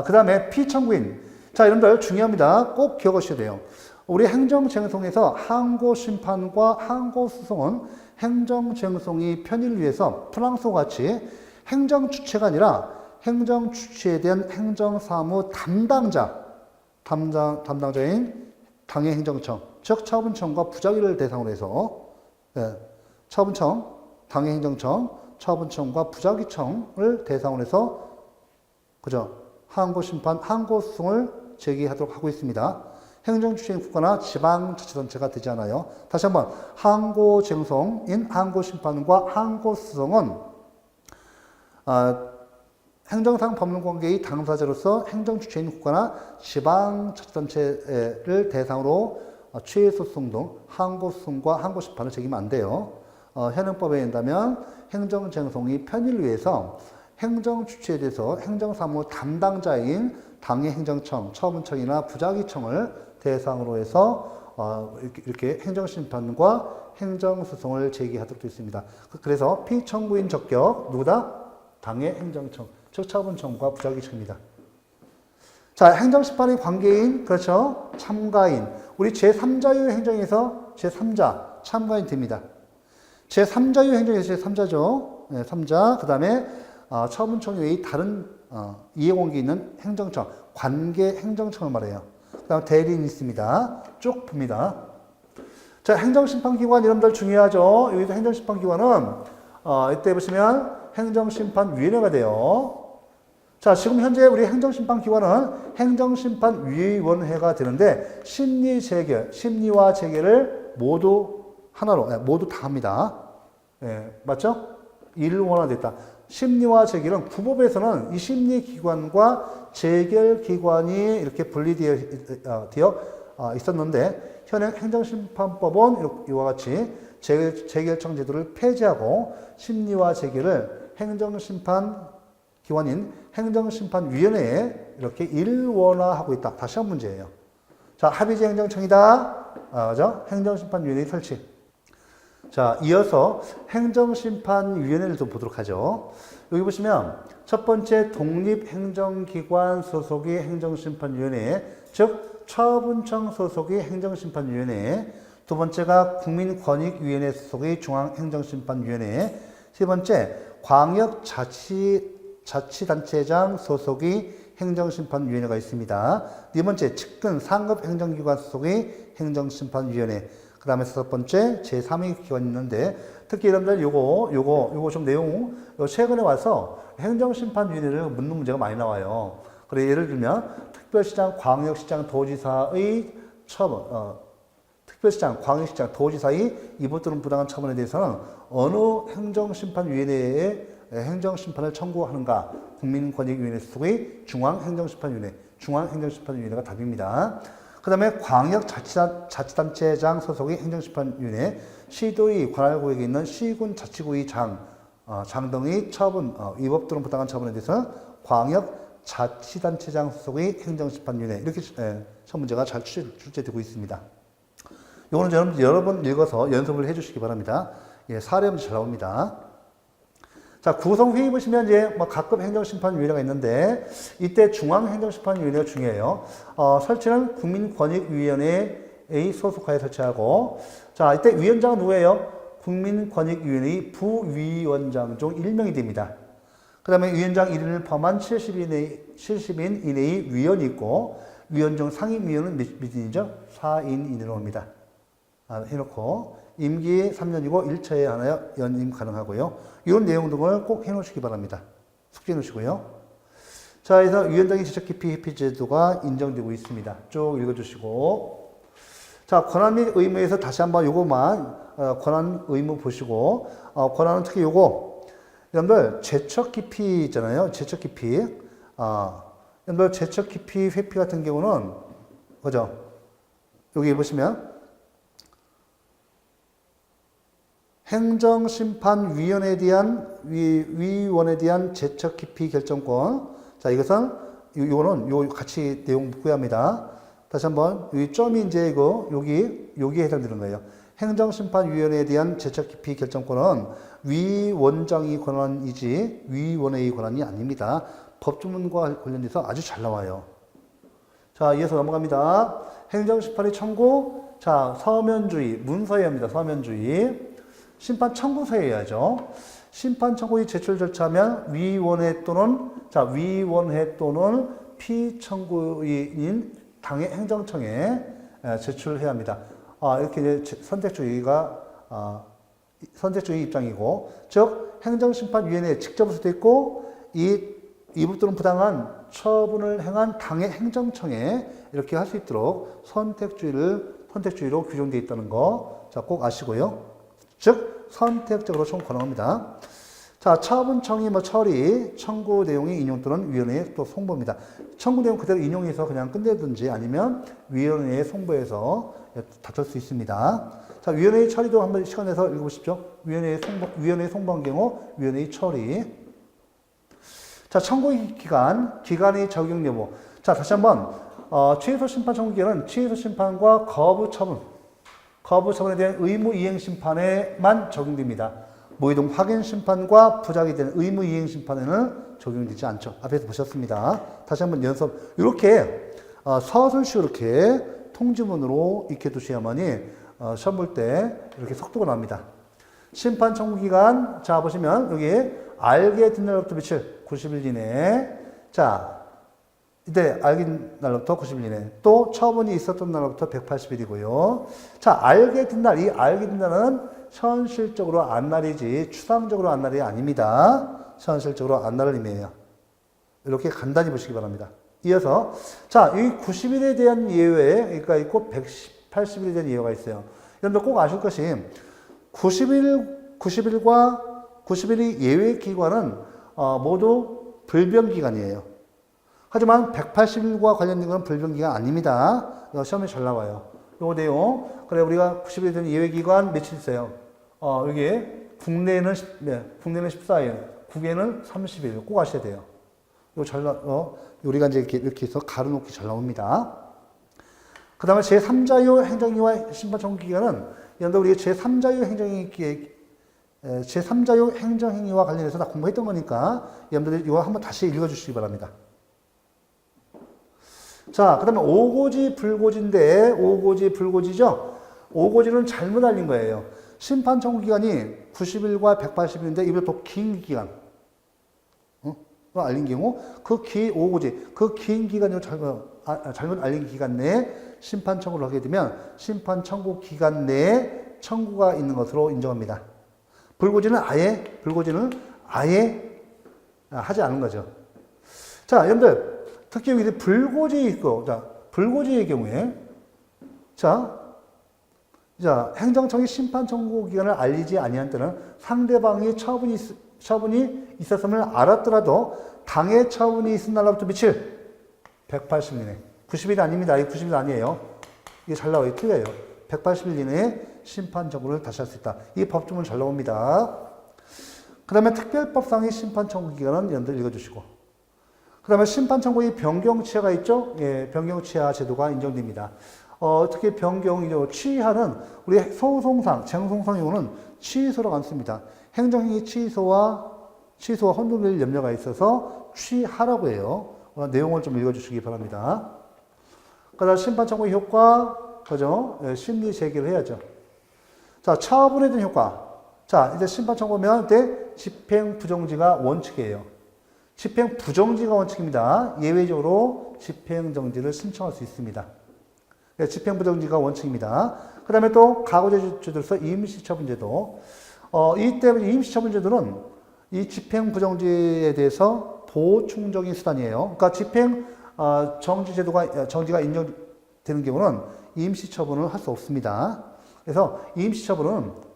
그 다음에 피청구인. 자, 여러분들 중요합니다. 꼭 기억하셔야 돼요. 우리 행정쟁송에서 항고심판과 항고소송은 행정쟁송이 편의를 위해서 프랑스와 같이 행정주체가 아니라 행정주체에 대한 행정사무 담당자인 당해행정청, 즉 처분청과 부작위를 대상으로 해서 처분청, 당해행정청, 처분청과 부작위청을 대상으로 해서 그죠? 항고심판, 항고소송을 제기하도록 하고 있습니다. 행정주체인 국가나 지방자치단체가 되지 않아요. 다시 한번 항고쟁송인 항고심판과 항고소송은 행정상 법률관계의 당사자로서 행정주체인 국가나 지방자치단체를 대상으로 취해소송 등 항고소송과 항고심판을 제기하면 안 돼요. 현행법에 의한다면 행정쟁송이 편의를 위해서 행정주체에 대해서 행정사무 담당자인 당해행정청, 처분청이나 부작위청을 대상으로 해서 이렇게 행정심판과 행정소송을 제기하도록 되어 있습니다. 그래서 피청구인 적격 누구다? 당해행정청, 즉 처분청과 부작위청입니다. 자, 행정심판의 관계인, 그렇죠? 참가인. 우리 제3자유 행정에서 제3자, 참가인 됩니다. 제3자유 행정에서 제3자죠. 네, 3자. 그 다음에 처분청 외의 다른 이해관계 있는 행정청, 관계 행정청을 말해요. 그 다음에 대리인이 있습니다. 쭉 봅니다. 자, 행정심판기관 여러분들 중요하죠. 여기서 행정심판기관은 이때 보시면 행정심판위원회가 돼요. 자, 지금 현재 우리 행정심판기관은 행정심판위원회가 되는데 심리와 재결을 모두 하나로, 모두 다 합니다. 예, 맞죠? 일원화됐다. 심리와 재결은 구법에서는 이 심리기관과 재결기관이 이렇게 분리되어 있었는데 현행 행정심판법은 이와 같이 재결청 제도를 폐지하고 심리와 재결을 행정심판기관인 행정심판위원회에 이렇게 일원화하고 있다. 다시 한 문제예요. 자, 합의제 행정청이다. 그죠? 행정심판위원회 설치. 자, 이어서 행정심판위원회를 좀 보도록 하죠. 여기 보시면 첫 번째 독립행정기관 소속의 행정심판위원회, 즉 처분청 소속의 행정심판위원회, 두 번째가 국민권익위원회 소속의 중앙행정심판위원회, 세 번째 광역자치단체장 소속의 행정심판위원회가 있습니다. 네 번째 측근 상급행정기관 소속의 행정심판위원회, 그 다음에 다섯 번째 제3위 기관이 있는데 특히 여러분들 요거 좀 내용 최근에 와서 행정심판위원회를 묻는 문제가 많이 나와요. 그래 예를 들면 특별시장, 광역시장, 도지사의 처분, 특별시장, 광역시장, 도지사의 이부 또는 부당한 처분에 대해서는 어느 행정심판위원회에 행정심판을 청구하는가? 국민권익위원회 소속의 중앙행정심판위원회가 답입니다. 그 다음에 광역자치단체장 소속의 행정심판위원회, 시도의 관할구역에 있는 시군 자치구의 장 등의 처분, 위법 또는 부당한 처분에 대해서는 광역자치단체장 소속의 행정심판위원회, 이렇게 첫 문제가 잘 출제되고 있습니다. 이거는 여러 번 읽어서 연습을 해 주시기 바랍니다. 예, 사례 문제 잘 나옵니다. 자, 구성회의 보시면 이제 각급 행정심판위원회가 있는데 이때 중앙행정심판위원회가 중요해요. 설치는 국민권익위원회의 소속하에 설치하고, 자, 이때 위원장은 누구예요? 국민권익위원회 부위원장 중 1명이 됩니다. 그 다음에 위원장 1인을 포함한 70인 이내의 위원이 있고 위원 중 상임위원은 몇 인이죠? 4인 이내로 옵니다. 해놓고 임기 3년이고 1차에 하나 연임 가능하고요. 이런 내용 등을 꼭 해놓으시기 바랍니다. 숙지해 놓으시고요. 자, 그래서 위원장의 지적 기피 회피 제도가 인정되고 있습니다. 쭉 읽어주시고. 자, 권한 및 의무에서 다시 한번 요거만 권한 의무 보시고 권한은 특히 요거 여러분들 제척 기피 있잖아요. 제척 기피. 여러분들 제척 기피 회피 같은 경우는 그죠? 여기 보시면 행정심판위원회에 대한 위원에 대한 제척 기피 결정권. 자, 이것은 요거는 같이 내용 묶어야 합니다. 다시 한번 이 점이 이제 이거 여기에 해당되는 거예요. 행정심판위원회에 대한 제척 기피 결정권은 위원장의 권한이지 위원회의 권한이 아닙니다. 법조문과 관련돼서 아주 잘 나와요. 자, 이어서 넘어갑니다. 행정심판의 청구. 자, 서면주의 문서에 합니다. 서면주의. 심판 청구서에 해야죠. 심판 청구의 제출 절차하면 위원회 또는 피청구인인 당의 행정청에 제출해야 합니다. 이렇게 이제 선택주의 입장이고, 즉 행정심판위원회에 직접 올 수도 있고 이부 또는 부당한 처분을 행한 당의 행정청에 이렇게 할 수 있도록 선택주의로 규정되어 있다는 거, 자, 꼭 아시고요. 즉 선택적으로 총 권한입니다. 자, 처분청의 처리, 청구 내용의 인용 또는 위원회에 또 송부입니다. 청구 내용 그대로 인용해서 그냥 끝내든지 아니면 위원회에 송부해서 다툴 수 있습니다. 자, 위원회의 처리도 한번 시간 내서 읽어보십시오. 위원회에 송부한 경우 위원회의 처리. 자, 청구 기간의 적용 여부. 자, 다시 한번 취소 심판 청구 기간은 취소 심판과 거부 처분에 대한 의무 이행 심판에만 적용됩니다. 무이동 확인 심판과 부작이 되는 의무 이행 심판에는 적용되지 않죠. 앞에서 보셨습니다. 다시 한번 연습. 이렇게 서술식으로 이렇게 통지문으로 익혀 두셔야만이 시험 볼 때 이렇게 속도가 납니다. 심판 청구 기간. 자, 보시면 여기 알게 된 날부터 며칠? 90일 이내. 자, 이때 알게 된 날부터 90일 이내. 또 처분이 있었던 날부터 180일이고요. 자, 알게 된 날. 이 알게 된 날은 현실적으로 안날이지 추상적으로 안날이 아닙니다. 현실적으로 안날을 의미해요. 이렇게 간단히 보시기 바랍니다. 이어서 자, 이 90일에 대한 예외가 있고 180일에 대한 예외가 있어요. 여러분들 꼭 아실 것이 90일의 예외 기간은 모두 불변기간이에요. 하지만 180일과 관련된 건 불변기간 아닙니다. 시험에 잘 나와요. 요 내용. 그래, 우리가 90일에 대한 예외 기간 며칠 있어요? 여기 국내는 14일, 국외는 30일. 꼭 아셔야 돼요. 이거 우리가 이제 이렇게 해서 가로놓기 잘 나옵니다. 그 다음에 제3자유 행정위와 심판 청구 기간은 여러분들 우리가 제3자유 행정행위와 관련해서 다 공부했던 거니까 여러분들이 이거 한번 다시 읽어주시기 바랍니다. 자, 그 다음에 오고지, 불고지인데, 불고지죠? 오고지는 잘못 알린 거예요. 심판 청구 기간이 90일과 180일인데, 이보다 더 긴 기간. 알린 경우, 오고지, 그 긴 기간으로 잘못 알린 기간 내에 심판 청구를 하게 되면, 심판 청구 기간 내에 청구가 있는 것으로 인정합니다. 불고지는 아예 하지 않은 거죠. 자, 여러분들, 특히 여기 불고지 있고, 자, 불고지의 경우에, 자, 행정청이 심판 청구 기간을 알리지 아니한 때는 상대방의 처분이 있었음을 알았더라도 당의 처분이 있은 날로부터 며칠? 180일 이내. 90일이 아닙니다. 이게 90일 아니에요. 이게 잘 나와요. 틀려요. 180일 이내에 심판 청구를 다시 할 수 있다. 이 법조문 잘 나옵니다. 그 다음에 특별법상의 심판 청구 기간은 여러분들 읽어주시고. 그 다음에 심판 청구의 변경 취하가 있죠? 예, 변경 취하 제도가 인정됩니다. 특히 변경, 취하는 우리 소송상, 쟁송상 용어는 취소라고 안 씁니다. 행정행위 취소와 혼동될 염려가 있어서 취하라고 해요. 내용을 좀 읽어주시기 바랍니다. 그 다음 심판 청구의 효과, 그죠? 예, 심리 제기를 해야죠. 자, 처분에 대한 효과. 자, 이제 심판 청구면 이때 집행 부정지가 원칙이에요. 집행 부정지가 원칙입니다. 예외적으로 집행 정지를 신청할 수 있습니다. 네, 집행 부정지가 원칙입니다. 그 다음에 또 가구제도에서 임시처분제도. 이때 임시처분제도는 이 집행 부정지에 대해서 보충적인 수단이에요. 그러니까 집행 정지가 인정되는 경우는 임시처분을 할 수 없습니다. 그래서 임시처분은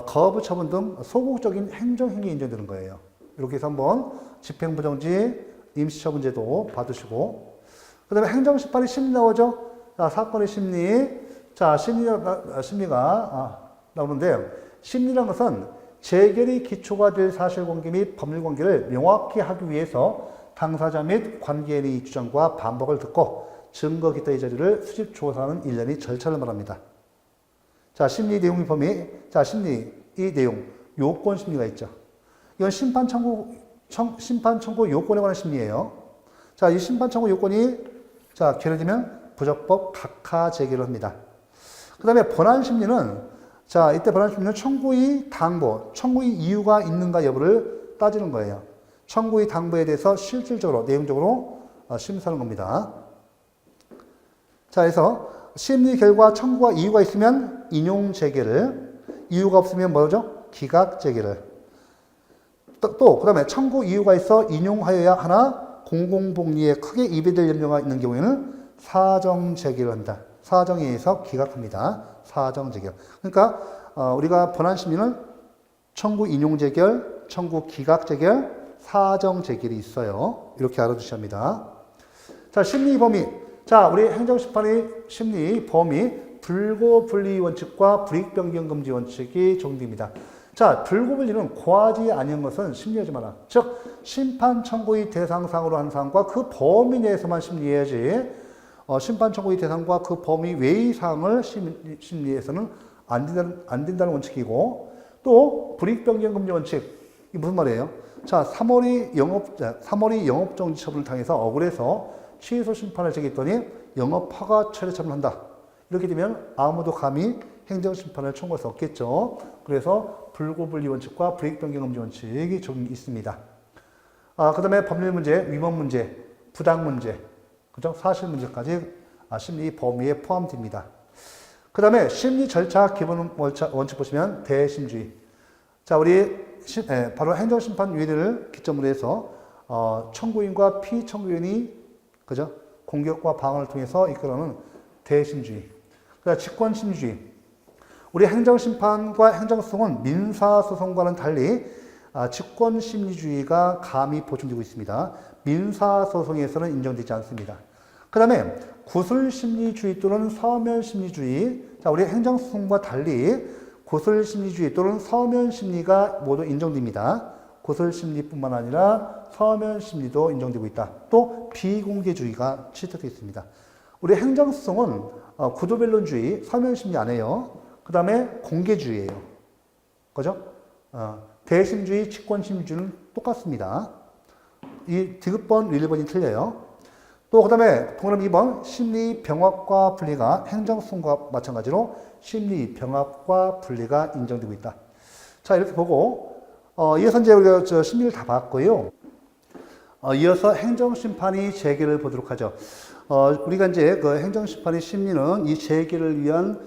거부처분 등 소극적인 행정행위에 인정되는 거예요. 이렇게 해서 한번 집행부정지, 임시처분제도 받으시고, 그 다음에 행정심판이 심리 나오죠? 자, 사건의 심리. 자, 심리가 나오는데, 심리란 것은 재결의 기초가 될 사실관계 및 법률관계를 명확히 하기 위해서 당사자 및 관계인의 주장과 반박을 듣고 증거 기타의 자료를 수집 조사하는 일련의 절차를 말합니다. 자, 심리 내용의 범위. 자, 심리, 이 내용. 요건 심리가 있죠. 이건 심판 청구 요건에 관한 심리예요. 자, 이 심판 청구 요건이, 자, 결여되면 부적법 각하 제기를 합니다. 그 다음에 본안 심리는, 자, 이때 본안 심리는 청구의 당보, 청구의 이유가 있는가 여부를 따지는 거예요. 청구의 당보에 대해서 실질적으로, 내용적으로 심사하는 겁니다. 자, 그래서 심리 결과 청구가 이유가 있으면 인용 재개를, 이유가 없으면 뭐죠? 기각 재개를. 또 그다음에 청구 이유가 있어 인용하여야 하나 공공복리에 크게 이배될 염려가 있는 경우에는 사정 재개를 합니다. 사정에 의해서 기각합니다. 사정 재개. 그러니까 우리가 본안 심리는 청구 인용 재결, 청구 기각 재결, 사정 재결이 있어요. 이렇게 알아두셔야 합니다. 자, 심리 범위. 자, 우리 행정심판의 심리 범위, 불고불리 원칙과 불이익변경금지 원칙이 적용됩니다. 자, 불고불리는 고하지 아니한 것은 심리하지 마라. 즉, 심판 청구의 대상상으로 하는 사항과 그 범위 내에서만 심리해야지, 심판 청구의 대상과 그 범위 외의 사항을 심리해서는 안 된다는 원칙이고, 또 불이익변경금지 원칙, 이게 무슨 말이에요? 자, 3월이 영업정지 처분을 당해서 억울해서 취소 심판을 제기했더니 영업 허가 철회 처분을 한다. 이렇게 되면 아무도 감히 행정심판을 청구할 수 없겠죠. 그래서 불고불리 원칙과 불이익변경금지 원칙이 적용이 있습니다. 그 다음에 법률 문제, 위법 문제, 부당 문제, 그죠? 사실 문제까지 심리 범위에 포함됩니다. 그 다음에 심리 절차 기본 원칙 보시면 대심주의. 자, 우리 바로 행정심판 위원회를 기점으로 해서 청구인과 피청구인이, 그죠? 공격과 방어를 통해서 이끌어오는 대심주의. 그다음 직권심리주의. 우리 행정심판과 행정소송은 민사소송과는 달리 직권심리주의가 감히 보충되고 있습니다. 민사소송에서는 인정되지 않습니다. 그 다음에 구술심리주의 또는 서면심리주의. 자, 우리 행정소송과 달리 구술심리주의 또는 서면심리가 모두 인정됩니다. 구술심리뿐만 아니라 서면심리도 인정되고 있다. 또 비공개주의가 채택되어 있습니다. 우리 행정소송은 구도변론주의, 서면심리 안 해요. 그 다음에 공개주의예요. 그죠? 대심주의, 직권심리주의는 똑같습니다. 이 디귿번, 1번이 틀려요. 또 그 다음에 동그라미 2번 심리병합과 분리가 행정소송과 마찬가지로 심리병합과 분리가 인정되고 있다. 자, 이렇게 보고 이어서 이제 우리가 심리를 다 봤고요. 이어서 행정심판이 재개를 보도록 하죠. 우리가 이제 그 행정심판의 심리는 이 재개를 위한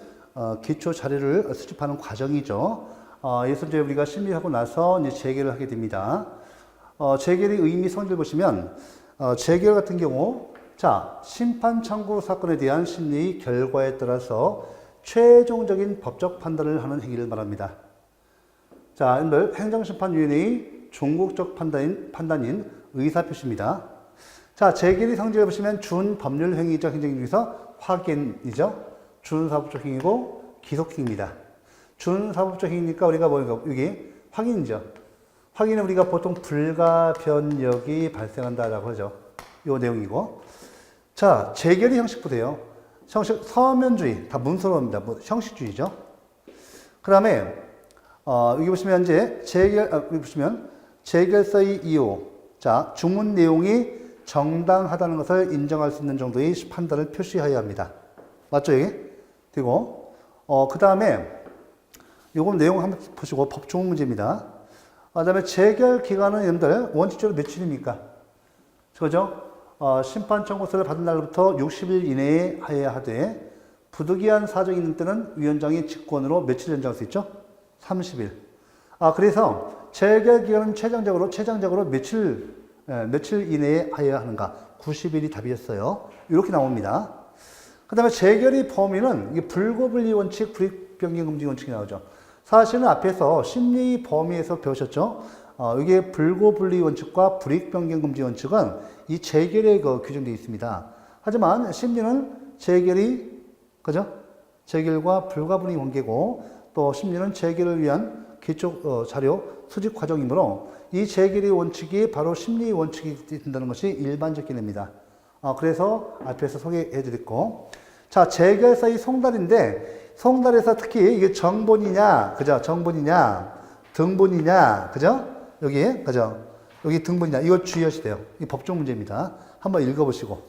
기초 자료를 수집하는 과정이죠. 이어서 이제 우리가 심리하고 나서 이제 재개를 하게 됩니다. 재개의 의미 성질 보시면 재개 같은 경우, 자, 심판 청구 사건에 대한 심리 결과에 따라서 최종적인 법적 판단을 하는 행위를 말합니다. 자, 행정심판위원회의 종국적 판단인 의사표시입니다. 자, 재결의 성질을 보시면 준법률 행위적 행정 중에서 확인이죠. 준사법적 행위고 기속행위입니다. 준사법적 행위니까 우리가 뭐니까 여기 확인이죠. 확인은 우리가 보통 불가변력이 발생한다라고 하죠. 요 내용이고. 자, 재결의 형식 보세요. 형식 서면주의, 다 문서로입니다. 형식주의죠. 그 다음에 여기 보시면 이제 여기 보시면 재결서의 이유. 자, 주문 내용이 정당하다는 것을 인정할 수 있는 정도의 판단을 표시하여야 합니다. 맞죠, 여기? 그리고 그 다음에 요건 내용 한번 보시고 법조문 문제입니다. 그다음에 재결 기간은 여러분들 원칙적으로 며칠입니까? 그죠? 심판 청구서를 받은 날부터 60일 이내에 하여야 하되 부득이한 사정이 있는 때는 위원장이 직권으로 며칠 연장할 수 있죠? 30일. 그래서 재결 기간은 최장적으로 며칠 이내에 하여야 하는가? 90일이 답이었어요. 이렇게 나옵니다. 그 다음에 재결의 범위는 이게 불고불리 원칙, 불이익변경 금지 원칙이 나오죠. 사실은 앞에서 심리 범위에서 배우셨죠? 이게 불고불리 원칙과 불이익변경 금지 원칙은 이 재결에 규정되어 있습니다. 하지만 심리는 재결이, 그죠? 재결과 불가분의 관계고 또 심리는 재결을 위한 기초 자료 수집 과정이므로 이 재결의 원칙이 바로 심리 원칙이 된다는 것이 일반적 개념입니다. 그래서 앞에서 소개해 드렸고, 자, 재결사의 송달인데, 송달에서 특히 이게 정본이냐, 그죠? 정본이냐, 등본이냐, 그죠? 여기, 그죠? 여기 등본이냐, 이거 주의하셔야 돼요. 이 법조 문제입니다. 한번 읽어보시고.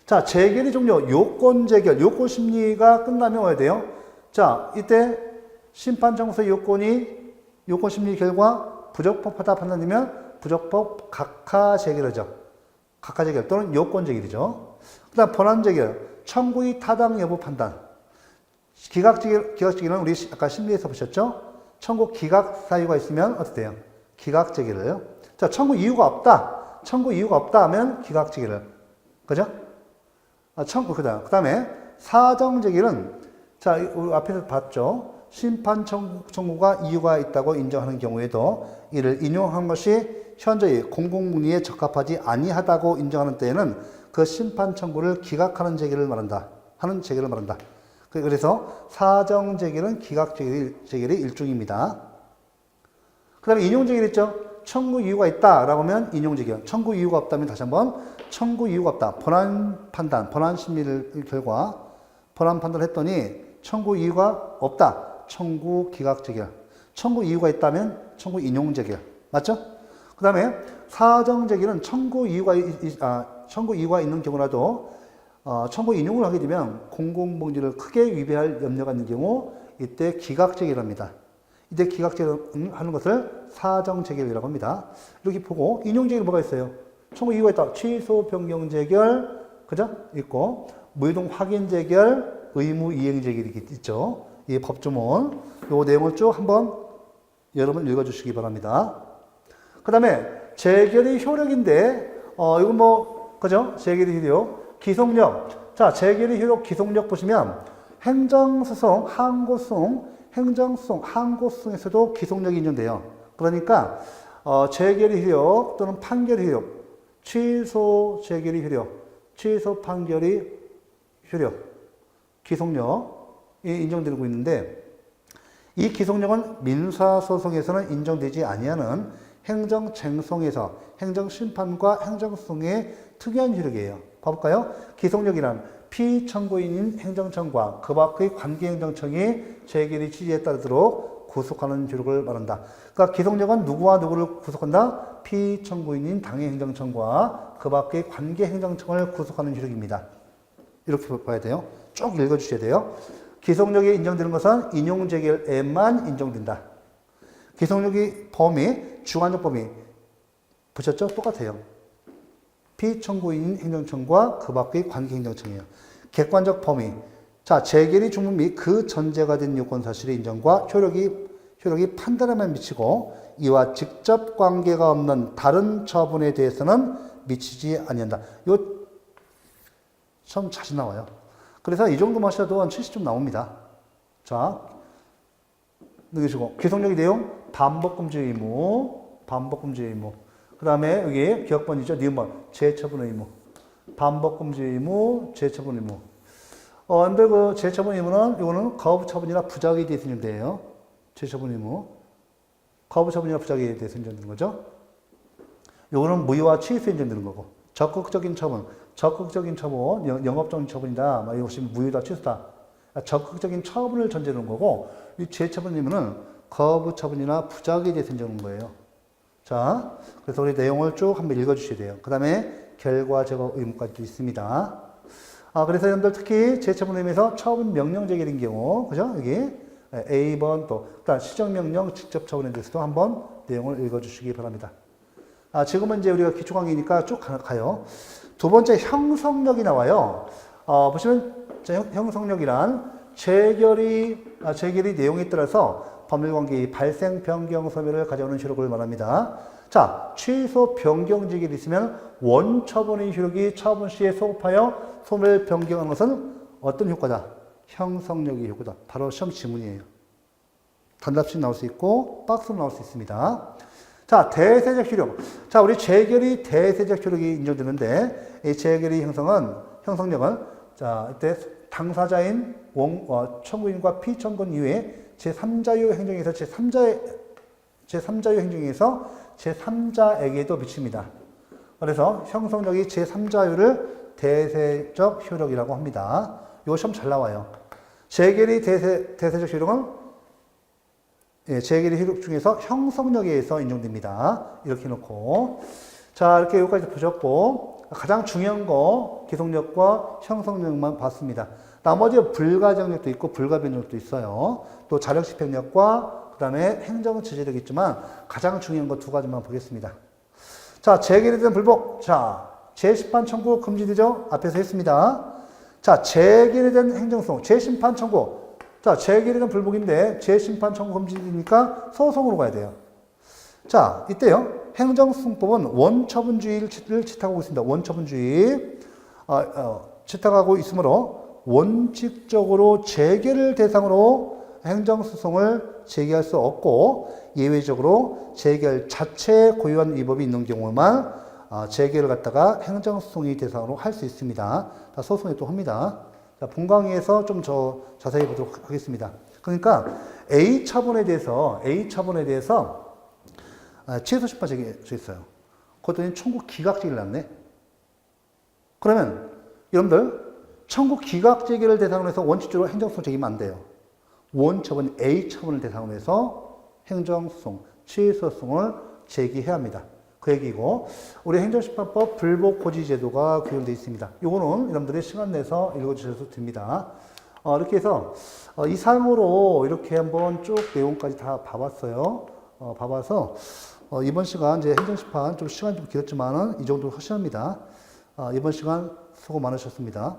자, 재결의 종류, 요건 재결, 요건 심리가 끝나면 와야 돼요. 자, 이때 심판 청구서 요건 심리 결과 부적법하다 판단되면 부적법 각하 재결이죠. 각하 재결 또는 요건 재결이죠. 그 다음 본안 재결, 청구의 타당 여부 판단. 기각 재결은 우리 아까 심리에서 보셨죠? 청구 기각 사유가 있으면 어떻게 돼요? 기각 재결을. 자, 청구 이유가 없다 하면 기각 재결을. 그죠? 그 다음에 사정 재결은, 자, 우리 앞에서 봤죠? 심판 청구가 이유가 있다고 인정하는 경우에도 이를 인용한 것이 현저히 공공문의에 적합하지 아니하다고 인정하는 때에는 그 심판 청구를 기각하는 재결을 말한다. 그래서 사정 재결은 기각 재결의 일종입니다. 그 다음에 인용 재결 있죠? 청구 이유가 있다라고 하면 인용 재결. 청구 이유가 없다면 다시 한번 청구 이유가 없다. 본안 심리를 결과 본안 판단을 했더니 청구 이유가 없다. 청구 기각 재결. 청구 이유가 있다면 청구 인용 재결. 맞죠? 그 다음에 사정 재결은 청구 이유가 있는 경우라도 청구 인용을 하게 되면 공공복지를 크게 위배할 염려가 있는 경우 이때 기각 재결합니다. 이때 기각 재결하는 것을 사정 재결이라고 합니다. 이렇게 보고 인용 재결 뭐가 있어요? 청구 이유가 있다. 취소 변경 재결, 그죠? 있고 무효동 확인 재결, 의무 이행 재결이 있죠. 이 법조문 요 내용을 쭉 한번 여러분 읽어주시기 바랍니다. 그 다음에 재결의 효력인데 이건 그죠? 재결의 효력, 기속력. 자, 재결의 효력, 기속력 보시면 행정소송, 항고소송에서도 기속력이 인정돼요. 그러니까 재결의 효력 또는 판결의 효력, 취소 재결의 효력, 취소 판결의 효력, 기속력이 인정되고 있는데 이 기속력은 민사소송에서는 인정되지 아니하는 행정쟁송에서 행정심판과 행정소송의 특이한 효력이에요. 봐볼까요? 기속력이란 피청구인인 행정청과 그 밖의 관계행정청이 재결의 취지에 따르도록 구속하는 효력을 말한다. 그러니까 기속력은 누구와 누구를 구속한다? 피청구인인 당해행정청과 그 밖의 관계행정청을 구속하는 효력입니다. 이렇게 봐야 돼요. 쭉 읽어주셔야 돼요. 기속력이 인정되는 것은 인용재결에만 인정된다. 기속력의 범위, 주관적 범위 보셨죠? 똑같아요. 피청구인 행정청과 그 밖의 관계행정청이에요. 객관적 범위. 자, 재결의 주문 및 그 전제가 된 요건 사실의 인정과 효력이 판단에만 미치고 이와 직접 관계가 없는 다른 처분에 대해서는 미치지 아니한다. 이거 처음 자주 나와요. 그래서 이 정도만 하셔도 한 70점 나옵니다. 자, 넣으시고 기속력의 내용 반복금지 의무. 그 다음에 여기 기억번이죠. 니은번 재처분 의무. 반복금지 의무, 재처분 의무. 근데 그 재처분 의무는 이거는 거부처분이나 부작위에 대해서 인정돼요. 재처분 의무. 거부처분이나 부작위에 대해서 인정되는 거죠. 요거는 무효와 취소에 인정되는 거고. 적극적인 처분, 영업적인 처분이다. 막 이것이 무효다, 취소다. 적극적인 처분을 전제로 하는 거고, 이 재처분 의무는 거부처분이나 부작위에 대해서 인정하는 거예요. 자, 그래서 우리 내용을 쭉 한번 읽어주셔야 돼요. 그 다음에 결과 제거 의무까지도 있습니다. 그래서 여러분들 특히 재처분 의무에서 처분 명령 재결인 경우, 그죠? 여기 A번 또 일단 시정명령 직접 처분에 대해서도 한번 내용을 읽어주시기 바랍니다. 지금은 이제 우리가 기초 강의니까 쭉 가요. 두 번째 형성력이 나와요. 보시면 형성력이란 재결의 내용에 따라서 법률관계의 발생, 변경, 소멸을 가져오는 효력을 말합니다. 자, 취소, 변경 지결이 있으면 원처분의 효력이 처분 시에 소급하여 소멸, 변경하는 것은 어떤 효과다? 형성력의 효과다. 바로 시험 지문이에요. 단답식 나올 수 있고 박스로 나올 수 있습니다. 자, 대세적 효력. 자, 우리 재결의 대세적 효력이 인정되는데 이 재결의 형성력은 자, 이때 당사자인 청구인과 피청구인 이외에 제3자유 행정에서 제3자유 행정에서 제3자에게도 미칩니다. 그래서 형성력이 제3자유를 대세적 효력이라고 합니다. 이거 시험 잘 나와요. 재결의 대세적 효력은 재결의 효력 중에서 형성력에 의해서 인정됩니다. 이렇게 해놓고 자, 이렇게 여기까지 보셨고 가장 중요한 거 기속력과 형성력만 봤습니다. 나머지 불가정력도 있고 불가변력도 있어요. 또 자력집행력과 그 다음에 행정처제력이 있지만 가장 중요한 거 두 가지만 보겠습니다. 자, 재결에 대한 불복. 자, 재심판 청구 금지되죠? 앞에서 했습니다. 자, 재결에 대한 행정소송, 재심판 청구. 자, 재결에 대한 불복인데 재심판 청구 금지니까 소송으로 가야 돼요. 자, 이때요. 행정소송법은 원처분주의를 채택하고 있습니다. 원처분주의 채택하고 있으므로 원칙적으로 재결을 대상으로 행정소송을 제기할 수 없고 예외적으로 재결 자체에 고유한 위법이 있는 경우만 재결을 갖다가 행정소송의 대상으로 할 수 있습니다. 소송에 또 합니다. 자, 본 강의에서 좀 자세히 보도록 하겠습니다. 그러니까 A 처분에 대해서 취소 심판 제기해져 있어요. 그랬더니 청구 기각 제기를 났네. 그러면 여러분들 청구 기각 제기를 대상으로 해서 원칙적으로 행정소송 제기하면 안 돼요. 원처분 A 처분을 대상으로 해서 행정소송, 취소소송을 제기해야 합니다. 그 얘기고 우리 행정심판법 불복고지제도가 규정되어 있습니다. 이거는 여러분들이 시간 내서 읽어주셔도 됩니다. 이렇게 해서 이상으로 이렇게 한번 쭉 내용까지 다 봐봤어요. 봐봐서 이번 시간 이제 행정심판 좀 시간이 좀 길었지만은 이 정도 하셔야 합니다. 이번 시간 수고 많으셨습니다.